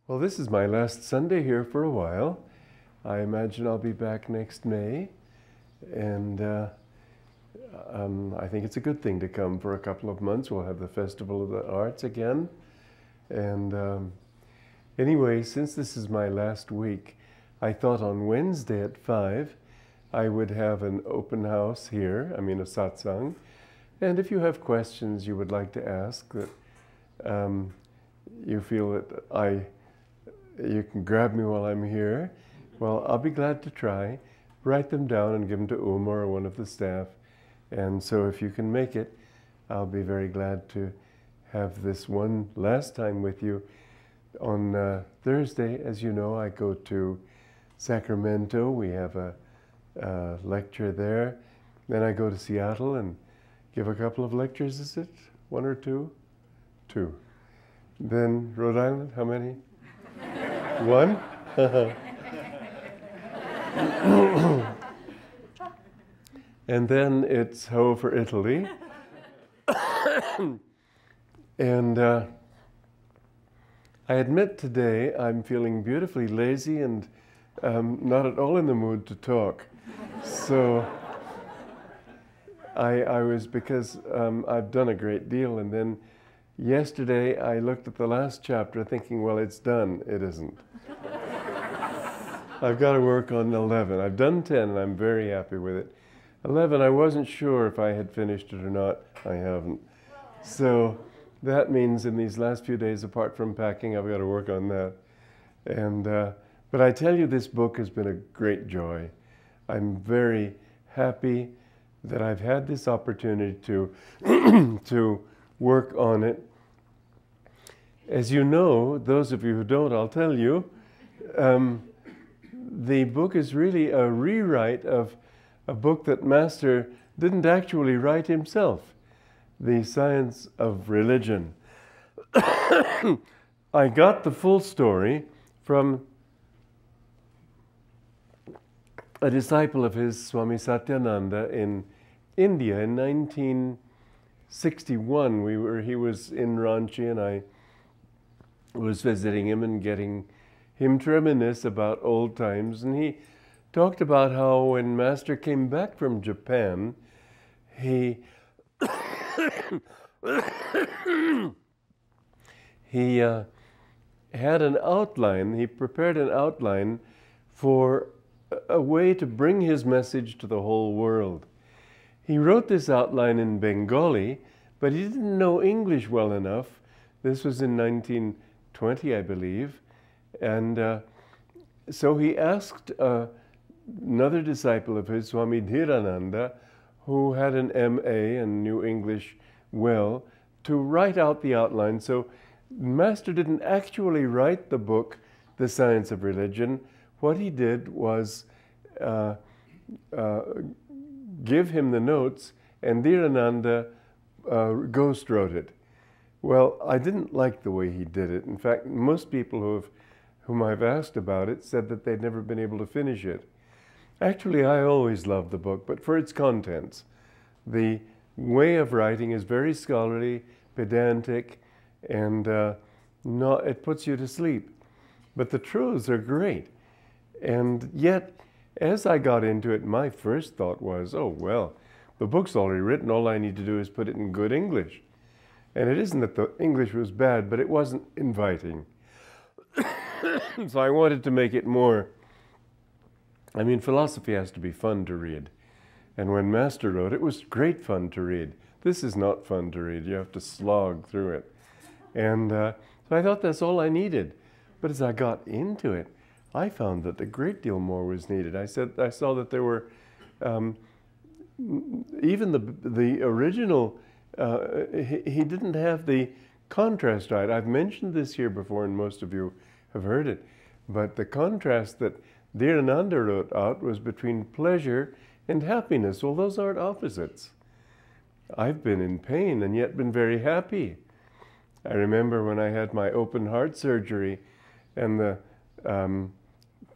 Well, this is my last Sunday here for a while. I imagine I'll be back next May, and I think it's a good thing to come for a couple of months. We'll have the Festival of the Arts again. And anyway, since this is my last week, I thought on Wednesday at 5 I would have an open house here, a satsang. And if you have questions you would like to ask that you feel that you can grab me while I'm here, well, I'll be glad to try. Write them down and give them to Uma or one of the staff. And so if you can make it, I'll be very glad to have this one last time with you. On Thursday, as you know, I go to Sacramento. We have a lecture there. Then I go to Seattle and give a couple of lectures, is it? One or two? Two. Then Rhode Island, how many? One? And then it's ho for Italy. And I admit today I'm feeling beautifully lazy and not at all in the mood to talk. So I was, because I've done a great deal, and then yesterday I looked at the last chapter thinking, well, it's done. It isn't. I've got to work on 11. I've done 10 and I'm very happy with it. 11, I wasn't sure if I had finished it or not. I haven't. So that means in these last few days, apart from packing, I've got to work on that. And but I tell you, this book has been a great joy. I'm very happy that I've had this opportunity to to work on it. As you know, those of you who don't, I'll tell you, the book is really a rewrite of a book that Master didn't actually write himself, The Science of Religion. I got the full story from a disciple of his, Swami Satyananda, in India in 1961. He was in Ranchi, and I was visiting him and getting him to reminisce about old times. And he talked about how when Master came back from Japan, he had an outline. He prepared an outline for a way to bring his message to the whole world. He wrote this outline in Bengali, but he didn't know English well enough. This was in 1920, I believe. And so he asked another disciple of his, Swami Kriyananda, who had an MA and knew English well, to write out the outline. So Master didn't actually write the book, The Science of Religion. What he did was give him the notes, and Dhirananda ghost wrote it. Well, I didn't like the way he did it. In fact, most people whom I've asked about it said that they'd never been able to finish it. Actually, I always loved the book, but for its contents. The way of writing is very scholarly, pedantic, and it puts you to sleep. But the truths are great. And yet, as I got into it, my first thought was, oh, well, the book's already written. All I need to do is put it in good English. And it isn't that the English was bad, but it wasn't inviting. So I wanted to make it more. Philosophy has to be fun to read. And when Master wrote, it was great fun to read. This is not fun to read. You have to slog through it. And so I thought that's all I needed. But as I got into it, I found that a great deal more was needed. I saw that there were, even the original, he didn't have the contrast right. I've mentioned this here before, and most of you have heard it. But the contrast that Dhirananda wrote out was between pleasure and happiness. Well, those aren't opposites. I've been in pain and yet been very happy. I remember when I had my open heart surgery, and the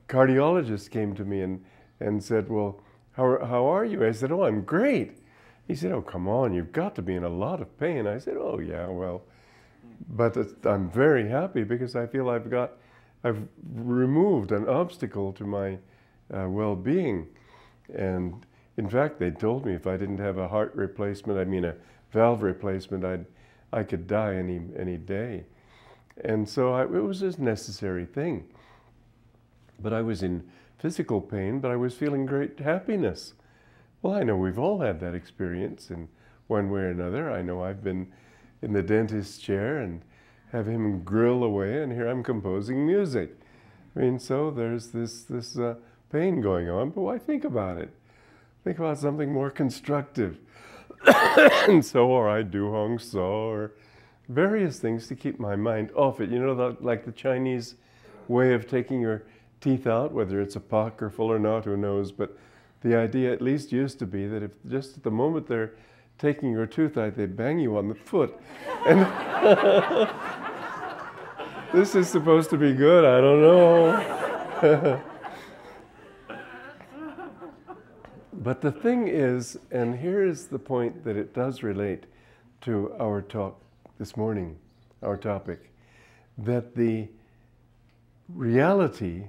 cardiologist came to me and said, well, how are you? I said, oh, I'm great. He said, oh, come on, you've got to be in a lot of pain. I said, oh, yeah, well, but I'm very happy because I feel I've got I've removed an obstacle to my well-being. And in fact, they told me if I didn't have a heart replacement, I mean a valve replacement, I could die any day. And so it was a necessary thing. But I was in physical pain, but I was feeling great happiness. Well, I know we've all had that experience in one way or another. I know I've been in the dentist's chair and have him grill away, and here I'm composing music. I mean, so there's this pain going on, but why think about it? Think about something more constructive. And so, or I do Hong So, or various things to keep my mind off it. You know, like the Chinese way of taking your teeth out, whether it's apocryphal or not, who knows, but the idea at least used to be that if just at the moment they're taking your tooth out, they bang you on the foot. And this is supposed to be good, I don't know. But the thing is, and here is the point that it does relate to our talk this morning, our topic, that the reality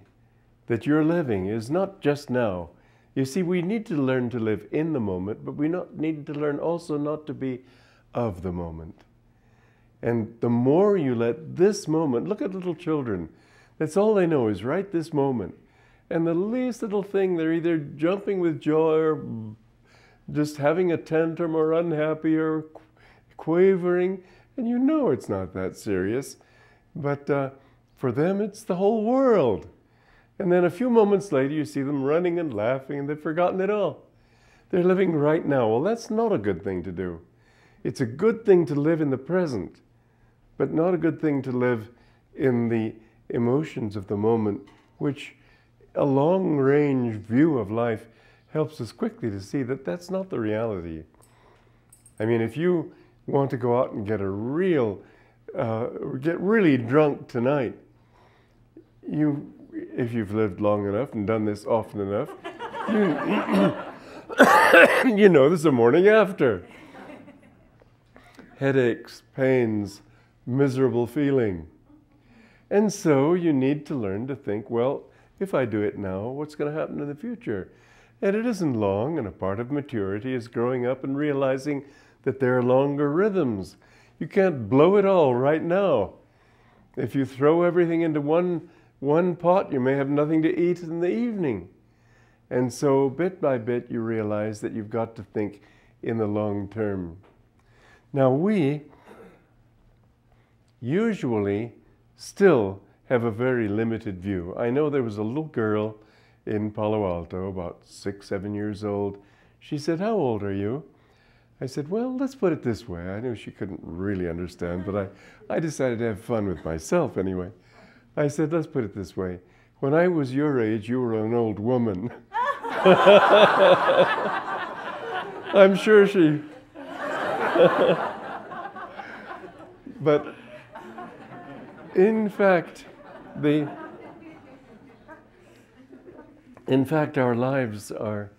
that you're living is not just now. You see, we need to learn to live in the moment, but we need to learn also not to be of the moment. And the more you let this moment, look at little children, that's all they know is right this moment. And the least little thing, they're either jumping with joy or just having a tantrum or unhappy or quavering. And you know it's not that serious. But for them, it's the whole world. And then a few moments later, you see them running and laughing, and they've forgotten it all. They're living right now. Well, that's not a good thing to do. It's a good thing to live in the present, but not a good thing to live in the emotions of the moment, which a long-range view of life helps us quickly to see that that's not the reality. I mean, if you want to go out and get get really drunk tonight, if you've lived long enough and done this often enough, you know there's a morning after. Headaches, pains, miserable feeling. And so you need to learn to think, well, if I do it now, what's going to happen in the future? And it isn't long, and a part of maturity is growing up and realizing that there are longer rhythms. You can't blow it all right now. If you throw everything into one pot, you may have nothing to eat in the evening. And so bit by bit, you realize that you've got to think in the long term. Now we usually still have a very limited view. I know there was a little girl in Palo Alto, about 6, 7 years old. She said, "How old are you?" I said, "Well, let's put it this way." I knew she couldn't really understand, but I decided to have fun with myself anyway. I said, "Let's put it this way. When I was your age, you were an old woman." I'm sure she... But in fact, our lives are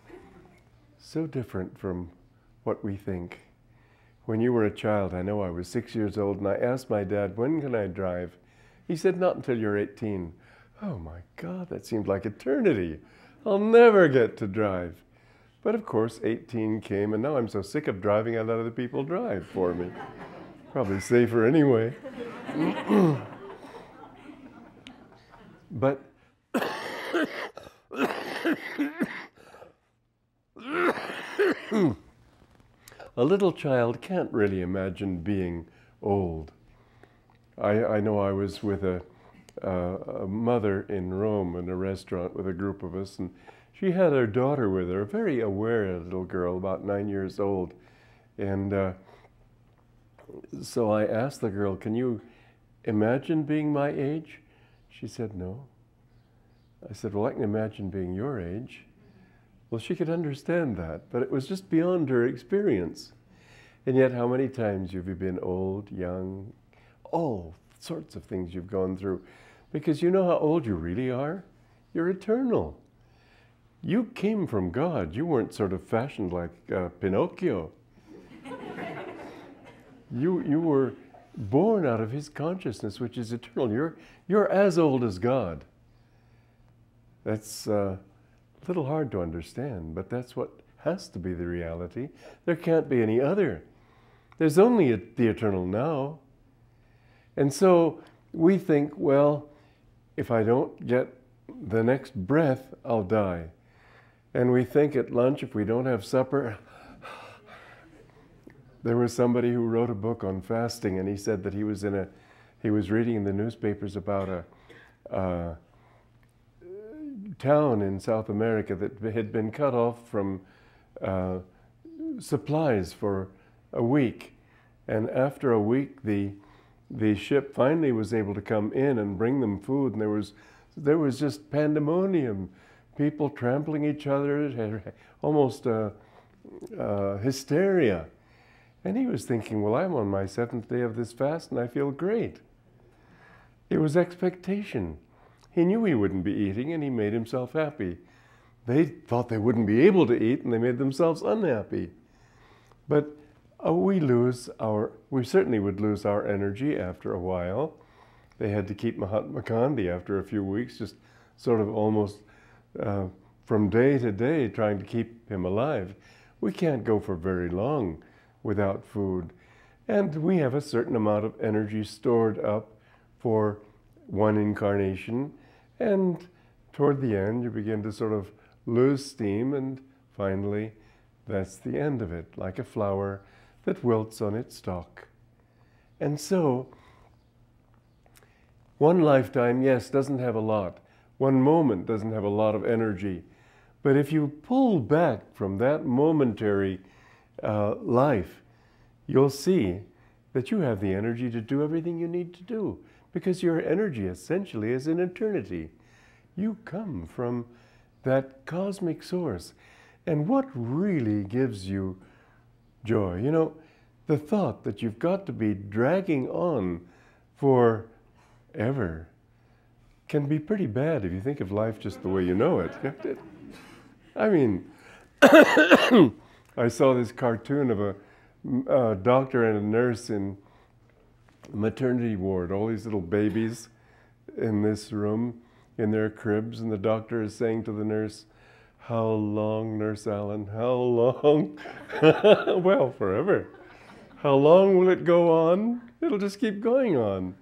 so different from what we think. When you were a child, I know I was 6 years old, and I asked my dad, "When can I drive?" He said, "Not until you're 18. Oh my God, that seemed like eternity. I'll never get to drive. But of course, 18 came, and now I'm so sick of driving, I let other people drive for me. Probably safer anyway. But a little child can't really imagine being old. I know I was with a mother in Rome in a restaurant with a group of us, and she had her daughter with her, a very aware little girl, about 9 years old. And so I asked the girl, "Can you imagine being my age?" She said, "No." I said, "Well, I can imagine being your age." Well, she could understand that, but it was just beyond her experience. And yet, how many times have you been old, young, all sorts of things you've gone through? Because you know how old you really are? You're eternal. You came from God. You weren't sort of fashioned like Pinocchio. You were born out of his consciousness, which is eternal. You're as old as God. That's a little hard to understand, but that's what has to be the reality. There can't be any other. There's only the eternal now. And so we think, well, if I don't get the next breath, I'll die. And we think at lunch, if we don't have supper, there was somebody who wrote a book on fasting, and he said that he was reading in the newspapers about a town in South America that had been cut off from supplies for a week. And after a week, the ship finally was able to come in and bring them food, and there was just pandemonium, people trampling each other, almost hysteria. And he was thinking, well, I'm on my 7th day of this fast and I feel great. It was expectation. He knew he wouldn't be eating and he made himself happy. They thought they wouldn't be able to eat and they made themselves unhappy. But we certainly would lose our energy after a while. They had to keep Mahatma Gandhi after a few weeks, just sort of almost from day to day trying to keep him alive. We can't go for very long without food. And we have a certain amount of energy stored up for one incarnation. And toward the end, you begin to sort of lose steam, and finally, that's the end of it, like a flower that wilts on its stalk. And so, one lifetime, yes, doesn't have a lot. One moment doesn't have a lot of energy. But if you pull back from that momentary life, you'll see that you have the energy to do everything you need to do, because your energy essentially is in eternity. You come from that cosmic source. And what really gives you joy? You know, the thought that you've got to be dragging on forever can be pretty bad if you think of life just the way you know it. I mean, I saw this cartoon of a doctor and a nurse in a maternity ward, all these little babies in this room, in their cribs, and the doctor is saying to the nurse, "How long, Nurse Allen? How long?" Well, forever. How long will it go on? It'll just keep going on.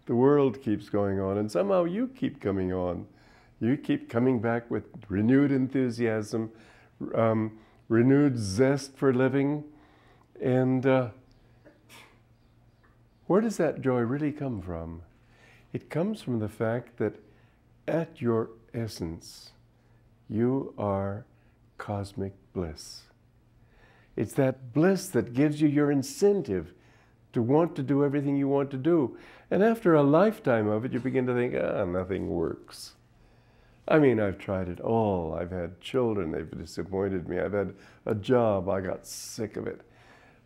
The world keeps going on, and somehow you keep coming on. You keep coming back with renewed enthusiasm, renewed zest for living. And where does that joy really come from? It comes from the fact that at your essence, you are cosmic bliss. It's that bliss that gives you your incentive to want to do everything you want to do. And after a lifetime of it, you begin to think, nothing works. I mean, I've tried it all. I've had children, they've disappointed me. I've had a job, I got sick of it.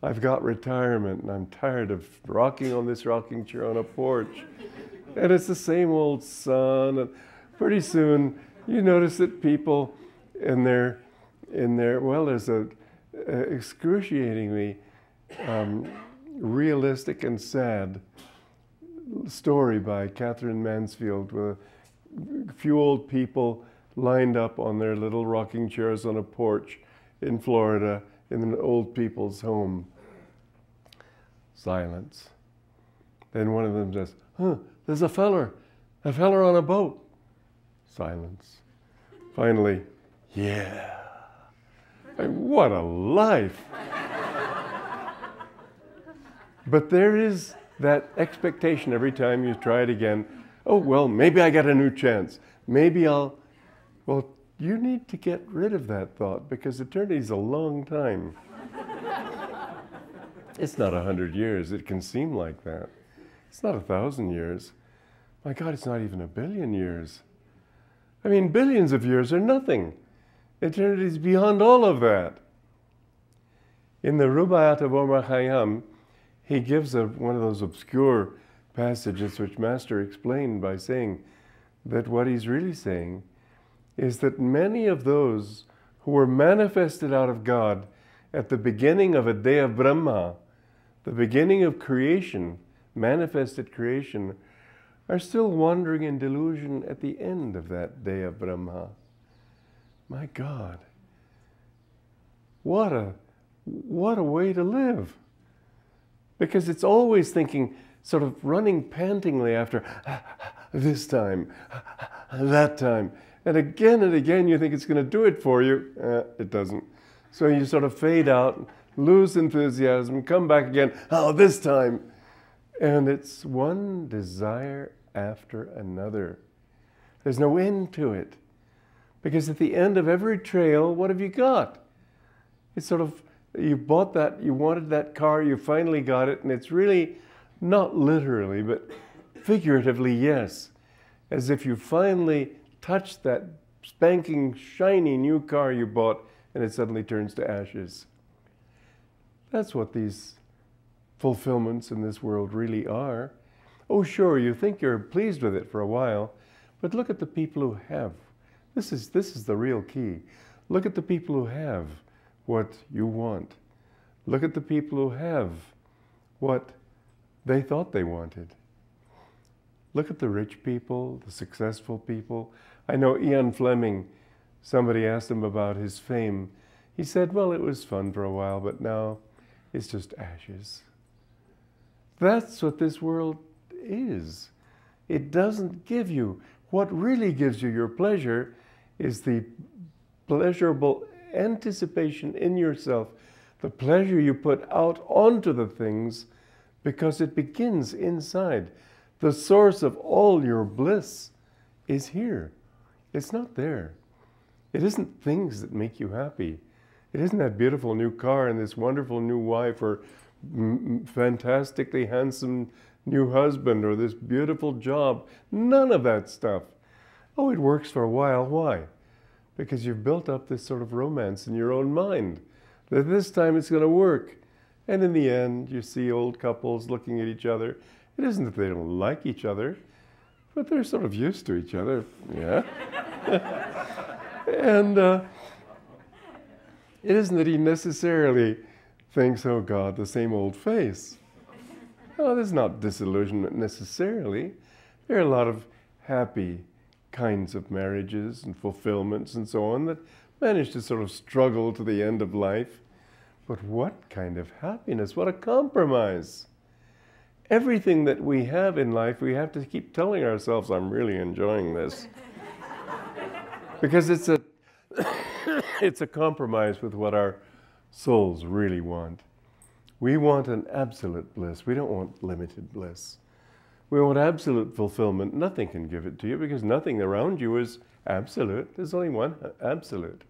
I've got retirement, and I'm tired of rocking on this rocking chair on a porch. And it's the same old sun. And pretty soon, you notice that people in their well, there's a excruciatingly realistic and sad story by Catherine Mansfield with a few old people lined up on their little rocking chairs on a porch in Florida in an old people's home. Silence. Then one of them says, there's a feller on a boat. Silence. Finally, yeah. What a life. But there is that expectation every time you try it again. Oh, well, maybe I get a new chance. Maybe I'll... Well, you need to get rid of that thought, because eternity is a long time. It's not 100 years. It can seem like that. It's not 1,000 years. My God, it's not even 1 billion years. I mean, billions of years are nothing. Eternity is beyond all of that. In the Rubaiyat of Omar Khayyam, he gives one of those obscure passages which Master explained by saying that what he's really saying is that many of those who were manifested out of God at the beginning of a day of Brahma, the beginning of creation, manifested creation, are still wandering in delusion at the end of that day of Brahma. My God, what a way to live. Because it's always thinking, sort of running pantingly after this time, that time. And again you think it's going to do it for you. It doesn't. So you sort of fade out, lose enthusiasm, come back again, oh, this time. And it's one desire after another. There's no end to it. Because at the end of every trail, what have you got? It's sort of, you bought that, you wanted that car, you finally got it, and it's really, not literally, but figuratively, yes. As if you finally touched that spanking, shiny new car you bought, and it suddenly turns to ashes. That's what these fulfillments in this world really are. Oh, sure, you think you're pleased with it for a while, but look at the people who have. This is the real key. Look at the people who have what you want. Look at the people who have what they thought they wanted. Look at the rich people, the successful people. I know Ian Fleming, somebody asked him about his fame. He said, well, it was fun for a while, but now it's just ashes. That's what this world is. It doesn't give you. What really gives you your pleasure is the pleasurable anticipation in yourself, the pleasure you put out onto the things, because it begins inside. The source of all your bliss is here. It's not there. It isn't things that make you happy. It isn't that beautiful new car and this wonderful new wife or fantastically handsome new husband or this beautiful job. None of that stuff. Oh, it works for a while. Why? Because you've built up this sort of romance in your own mind that this time it's going to work. And in the end, you see old couples looking at each other. It isn't that they don't like each other, but they're sort of used to each other. Yeah. And it isn't that he necessarily thinks, oh God, the same old face. Oh, there's not disillusionment necessarily. There are a lot of happy kinds of marriages and fulfillments and so on that manage to sort of struggle to the end of life. But what kind of happiness? What a compromise. Everything that we have in life, we have to keep telling ourselves, I'm really enjoying this. Because it's a compromise with what our souls really want. We want an absolute bliss. We don't want limited bliss. We want absolute fulfillment. Nothing can give it to you because nothing around you is absolute. There's only one absolute.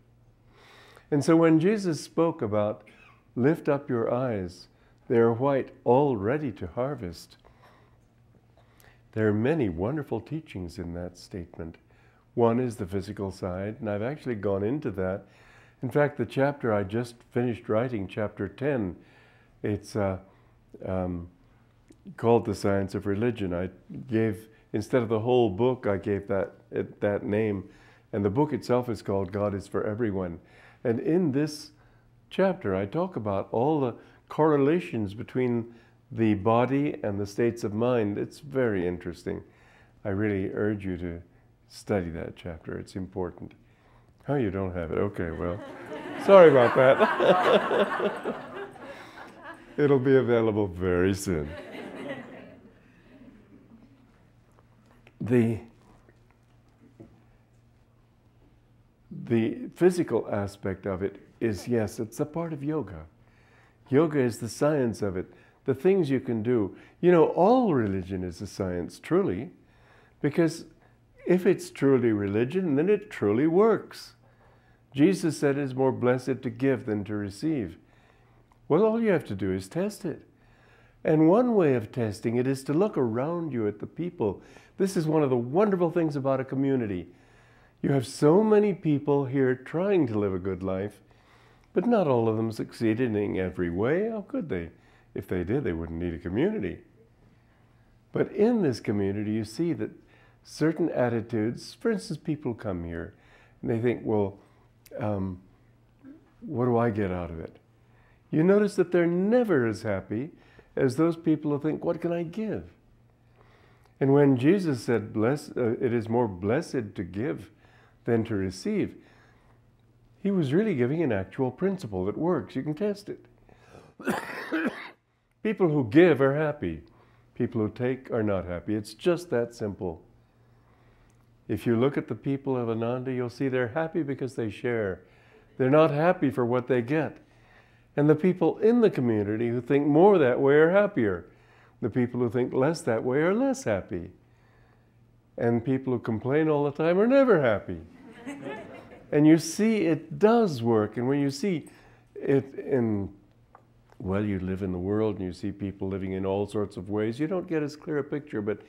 And so when Jesus spoke about lift up your eyes, they are white, all ready to harvest, there are many wonderful teachings in that statement. One is the physical side, and I've actually gone into that. In fact, the chapter I just finished writing, chapter 10, it's called The Science of Religion. I gave, instead of the whole book, I gave that name. And the book itself is called God is for Everyone. And in this chapter, I talk about all the correlations between the body and the states of mind. It's very interesting. I really urge you to study that chapter. It's important. Oh, you don't have it? Okay, well, sorry about that. It'll be available very soon. The physical aspect of it is, yes, it's a part of yoga. Yoga is the science of it, the things you can do. You know, all religion is a science, truly, because if it's truly religion, then it truly works. Jesus said it's more blessed to give than to receive. Well, all you have to do is test it. And one way of testing it is to look around you at the people. This is one of the wonderful things about a community. You have so many people here trying to live a good life, but not all of them succeeded in every way. How could they? If they did, they wouldn't need a community. But in this community, you see that certain attitudes, for instance, people come here and they think, well, what do I get out of it? You notice that they're never as happy as those people who think, what can I give? And when Jesus said, it is more blessed to give than to receive, he was really giving an actual principle that works. You can test it. People who give are happy. People who take are not happy. It's just that simple. If you look at the people of Ananda, you'll see they're happy because they share. They're not happy for what they get. And the people in the community who think more that way are happier. The people who think less that way are less happy. And people who complain all the time are never happy. And you see it does work. And when you see it in, well, you live in the world and you see people living in all sorts of ways, you don't get as clear a picture. But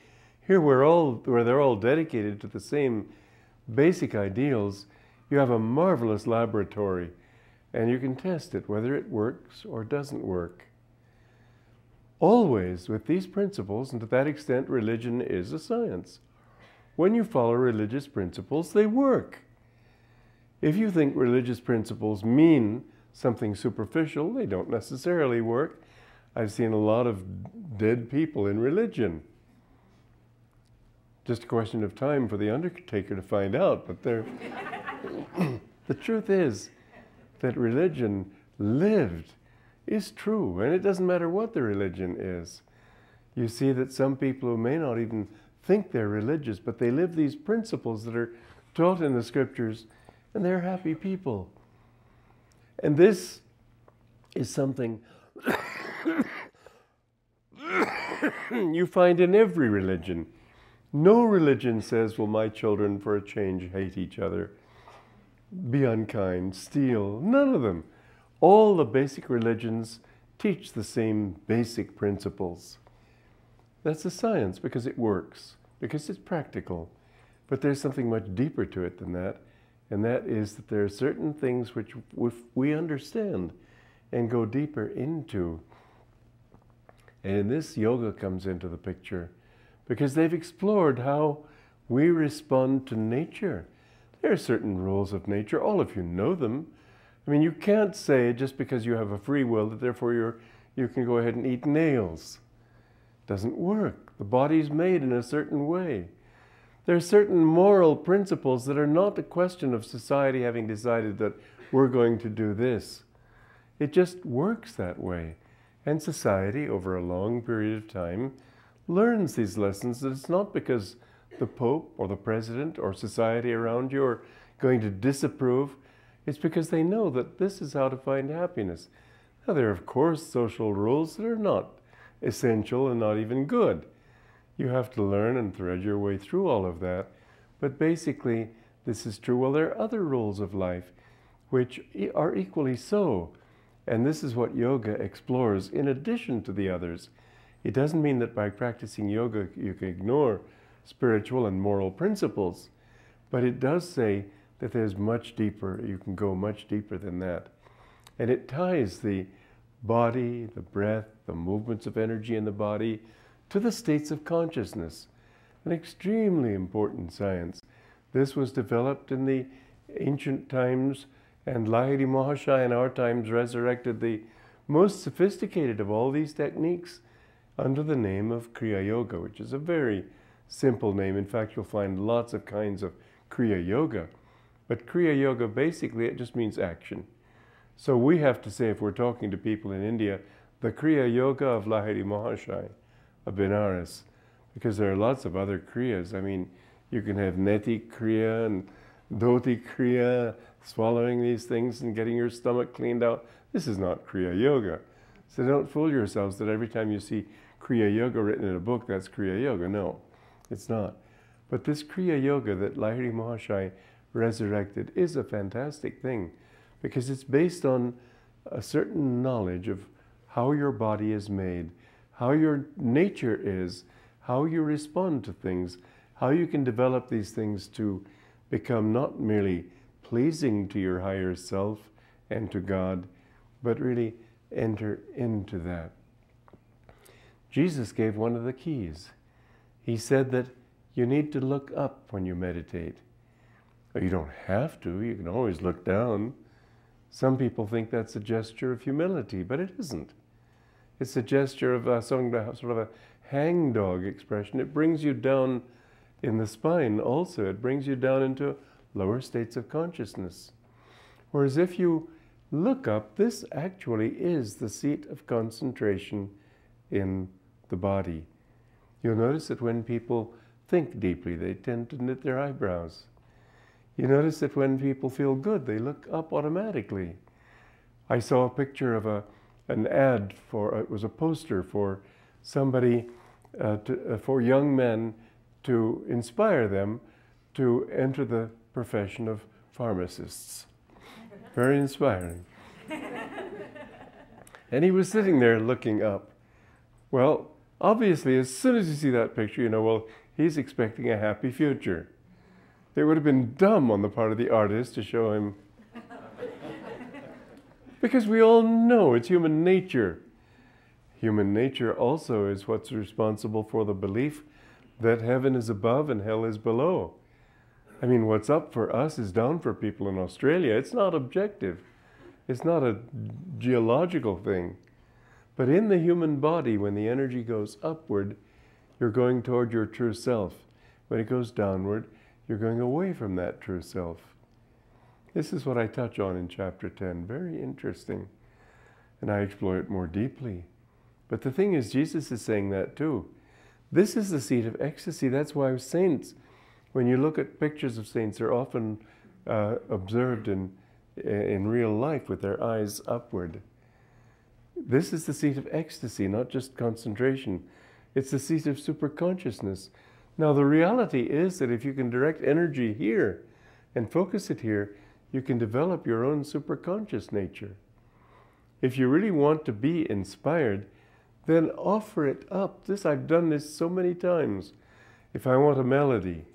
here where they're all dedicated to the same basic ideals, you have a marvelous laboratory. And you can test it, whether it works or doesn't work. Always with these principles, and to that extent, religion is a science. When you follow religious principles, they work. If you think religious principles mean something superficial, they don't necessarily work. I've seen a lot of dead people in religion. Just a question of time for the undertaker to find out, but they're the truth is that religion lived is true, and it doesn't matter what the religion is. You see that some people who may not even think they're religious, but they live these principles that are taught in the scriptures, and they're happy people. And this is something you find in every religion. No religion says, well, my children for a change hate each other, be unkind, steal. None of them. All the basic religions teach the same basic principles. That's a science because it works, because it's practical. But there's something much deeper to it than that, and that is that there are certain things which we understand and go deeper into. And this yoga comes into the picture because they've explored how we respond to nature. There are certain rules of nature. All of you know them. I mean, you can't say just because you have a free will that therefore you can go ahead and eat nails. It doesn't work. The body's made in a certain way. There are certain moral principles that are not a question of society having decided that we're going to do this. It just works that way. And society, over a long period of time, learns these lessons, that it's not because the Pope or the President or society around you are going to disapprove. It's because they know that this is how to find happiness. Now, there are, of course, social rules that are not essential and not even good. You have to learn and thread your way through all of that. But basically, this is true. Well, there are other rules of life which are equally so. And this is what yoga explores in addition to the others. It doesn't mean that by practicing yoga you can ignore spiritual and moral principles, but it does say that there's much deeper, you can go much deeper than that. And it ties the body, the breath, the movements of energy in the body to the states of consciousness. An extremely important science. This was developed in the ancient times, and Lahiri Mahashaya in our times resurrected the most sophisticated of all these techniques under the name of Kriya Yoga, which is a very simple name. In fact, you'll find lots of kinds of Kriya Yoga. But Kriya Yoga, basically, it just means action. So we have to say, if we're talking to people in India, the Kriya Yoga of Lahiri Mahashaya, of Benares, because there are lots of other Kriyas. I mean, you can have Neti Kriya and Dhoti Kriya, swallowing these things and getting your stomach cleaned out. This is not Kriya Yoga. So don't fool yourselves that every time you see Kriya Yoga written in a book, that's Kriya Yoga. No, it's not. But this Kriya Yoga that Lahiri Mahashaya resurrected is a fantastic thing because it's based on a certain knowledge of how your body is made, how your nature is, how you respond to things, how you can develop these things to become not merely pleasing to your higher self and to God, but really enter into that. Jesus gave one of the keys. He said that you need to look up when you meditate. You don't have to, you can always look down. Some people think that's a gesture of humility, but it isn't. It's a gesture of sort of a hangdog expression. It brings you down in the spine also. It brings you down into lower states of consciousness. Whereas if you look up, this actually is the seat of concentration in the body. You'll notice that when people think deeply, they tend to knit their eyebrows. You notice that when people feel good, they look up automatically. I saw a picture of an ad for, it was a poster for somebody, for young men to inspire them to enter the profession of pharmacists. Very inspiring. And he was sitting there looking up. Well, obviously, as soon as you see that picture, you know, well, he's expecting a happy future. It would have been dumb on the part of the artist to show him. Because we all know it's human nature. Human nature also is what's responsible for the belief that heaven is above and hell is below. I mean, what's up for us is down for people in Australia. It's not objective. It's not a geological thing. But in the human body, when the energy goes upward, you're going toward your true self. When it goes downward, you're going away from that true self. This is what I touch on in chapter 10. Very interesting. And I explore it more deeply. But the thing is, Jesus is saying that too. This is the seat of ecstasy. That's why saints, when you look at pictures of saints, they're often observed in real life with their eyes upward. This is the seat of ecstasy, not just concentration. It's the seat of superconsciousness. Now, the reality is that if you can direct energy here and focus it here, you can develop your own superconscious nature. If you really want to be inspired, then offer it up. I've done this so many times. If I want a melody,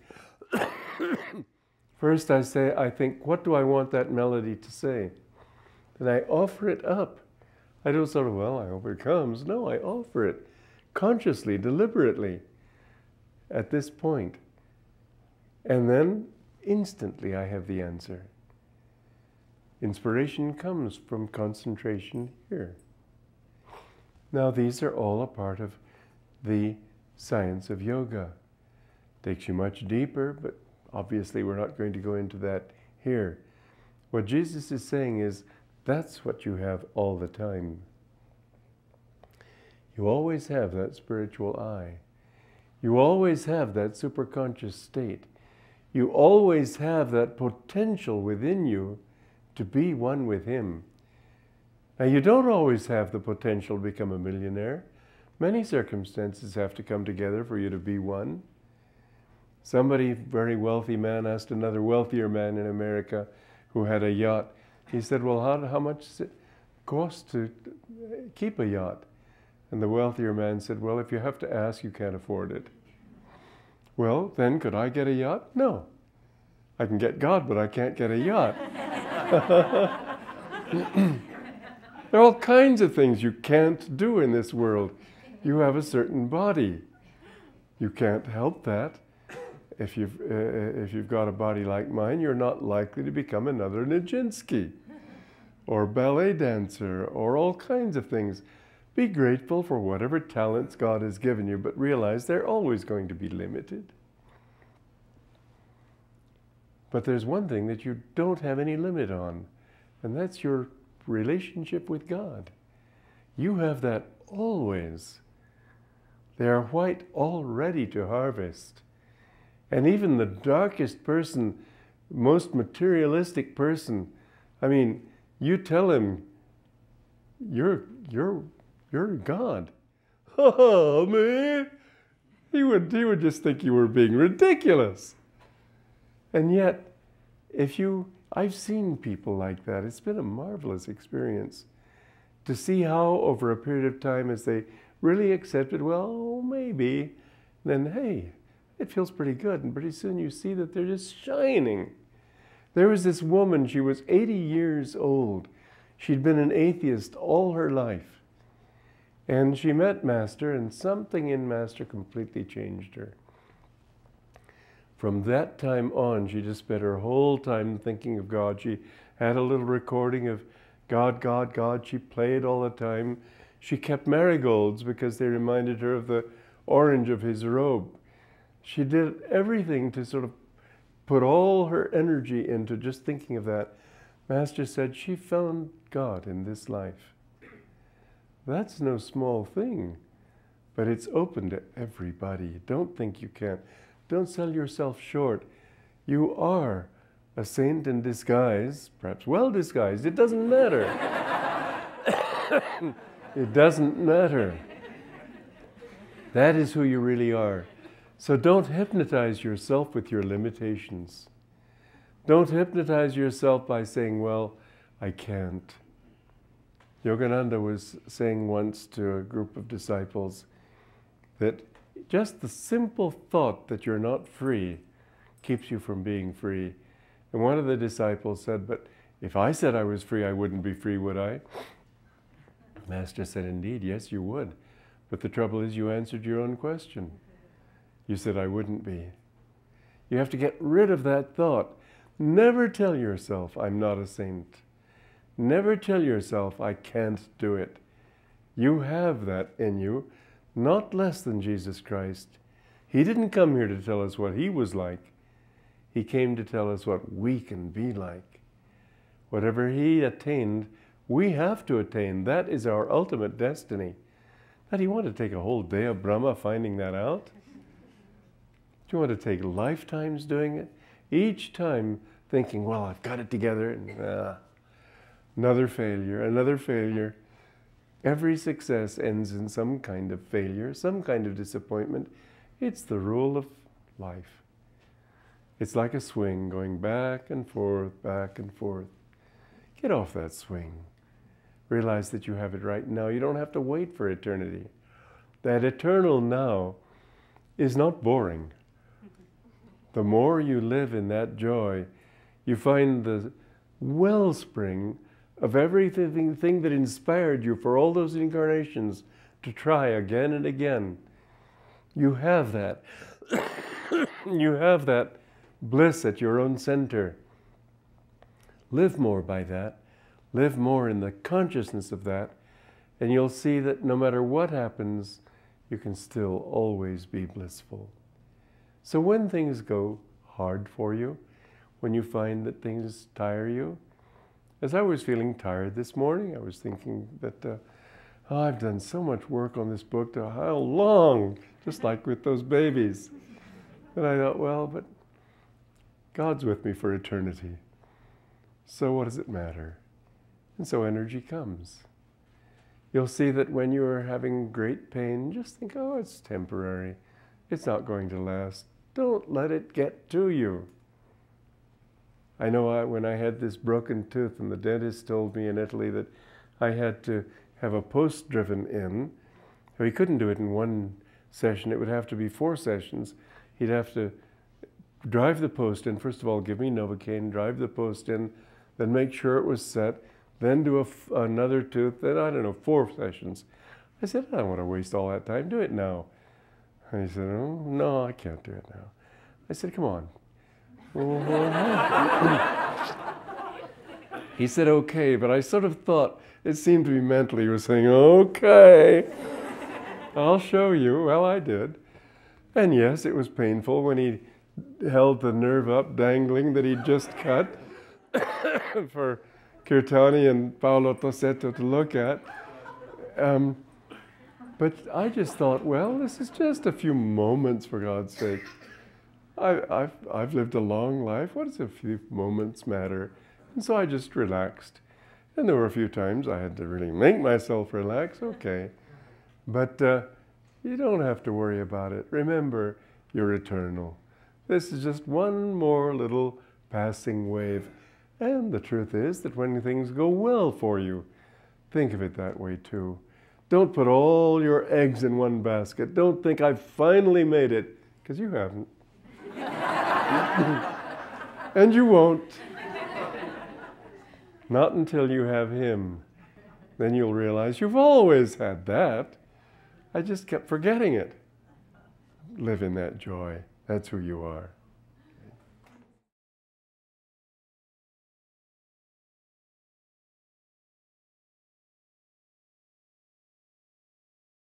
first I think, what do I want that melody to say? Then I offer it up. I don't sort of, well, I hope it comes. No, I offer it consciously, deliberately at this point. And then instantly I have the answer. Inspiration comes from concentration here. Now, these are all a part of the science of yoga. Takes you much deeper, but obviously we're not going to go into that here. What Jesus is saying is, that's what you have all the time. You always have that spiritual eye. You always have that superconscious state. You always have that potential within you to be one with Him. Now, you don't always have the potential to become a millionaire. Many circumstances have to come together for you to be one. Somebody, very wealthy man, asked another wealthier man in America who had a yacht. He said, well, how much does it cost to keep a yacht? And the wealthier man said, well, if you have to ask, you can't afford it. Well, then could I get a yacht? No. I can get God, but I can't get a yacht. There are all kinds of things you can't do in this world. You have a certain body. You can't help that. If you've got a body like mine, you're not likely to become another Nijinsky or ballet dancer or all kinds of things. Be grateful for whatever talents God has given you, but realize they're always going to be limited. But there's one thing that you don't have any limit on, and that's your relationship with God. You have that always. They are white, all ready to harvest. And even the darkest person, most materialistic person, I mean, you tell him, you're God. Oh, man. He would just think you were being ridiculous. And yet, I've seen people like that. It's been a marvelous experience to see how over a period of time, as they really accepted, well, maybe, then hey, it feels pretty good. And pretty soon you see that they're just shining. There was this woman, she was 80 years old. She'd been an atheist all her life. And she met Master, and something in Master completely changed her. From that time on, she just spent her whole time thinking of God. She had a little recording of God, God, God. She played all the time. She kept marigolds because they reminded her of the orange of his robe. She did everything to sort of put all her energy into just thinking of that. Master said she found God in this life. That's no small thing, but it's open to everybody. Don't think you can't. Don't sell yourself short. You are a saint in disguise, perhaps well disguised. It doesn't matter. It doesn't matter. That is who you really are. So don't hypnotize yourself with your limitations. Don't hypnotize yourself by saying, well, I can't. Yogananda was saying once to a group of disciples that just the simple thought that you're not free keeps you from being free. And one of the disciples said, but if I said I was free, I wouldn't be free, would I? Master said, indeed, yes, you would. But the trouble is you answered your own question. You said, I wouldn't be. You have to get rid of that thought. Never tell yourself, I'm not a saint. Never tell yourself, I can't do it. You have that in you, not less than Jesus Christ. He didn't come here to tell us what he was like. He came to tell us what we can be like. Whatever he attained, we have to attain. That is our ultimate destiny. Now, do you want to take a whole day of Brahma finding that out? Do you want to take lifetimes doing it? Each time thinking, well, I've got it together, and another failure, another failure. Every success ends in some kind of failure, some kind of disappointment. It's the rule of life. It's like a swing going back and forth, back and forth. Get off that swing. Realize that you have it right now. You don't have to wait for eternity. That eternal now is not boring. The more you live in that joy, you find the wellspring of everything that inspired you for all those incarnations to try again and again. You have that. You have that bliss at your own center. Live more by that. Live more in the consciousness of that, and you'll see that no matter what happens, you can still always be blissful. So when things go hard for you, when you find that things tire you, as I was feeling tired this morning, I was thinking that oh, I've done so much work on this book, how long? Just like with those babies. And I thought, well, but God's with me for eternity. So what does it matter? And so energy comes. You'll see that when you're having great pain, just think, oh, it's temporary. It's not going to last. Don't let it get to you. I know when I had this broken tooth and the dentist told me in Italy that I had to have a post driven in. He couldn't do it in one session. It would have to be 4 sessions. He'd have to drive the post in. First of all, give me Novocaine, drive the post in, then make sure it was set, then do another tooth, then, I don't know, 4 sessions. I said, I don't want to waste all that time. Do it now. And he said, oh, no, I can't do it now. I said, come on. He said, okay, but I sort of thought, it seemed to be mentally, he was saying, okay, I'll show you. Well, I did. And yes, it was painful when he held the nerve up, dangling, that he'd just cut for Kirtani and Paolo Tossetto to look at. But I just thought, well, this is just a few moments, for God's sake. I've lived a long life. What does a few moments matter? And so I just relaxed. And there were a few times I had to really make myself relax. Okay. But you don't have to worry about it. Remember, you're eternal. This is just one more little passing wave. And the truth is that when things go well for you, think of it that way too. Don't put all your eggs in one basket. Don't think, I've finally made it, because you haven't. And you won't. Not until you have him. Then you'll realize you've always had that. I just kept forgetting it. Live in that joy. That's who you are.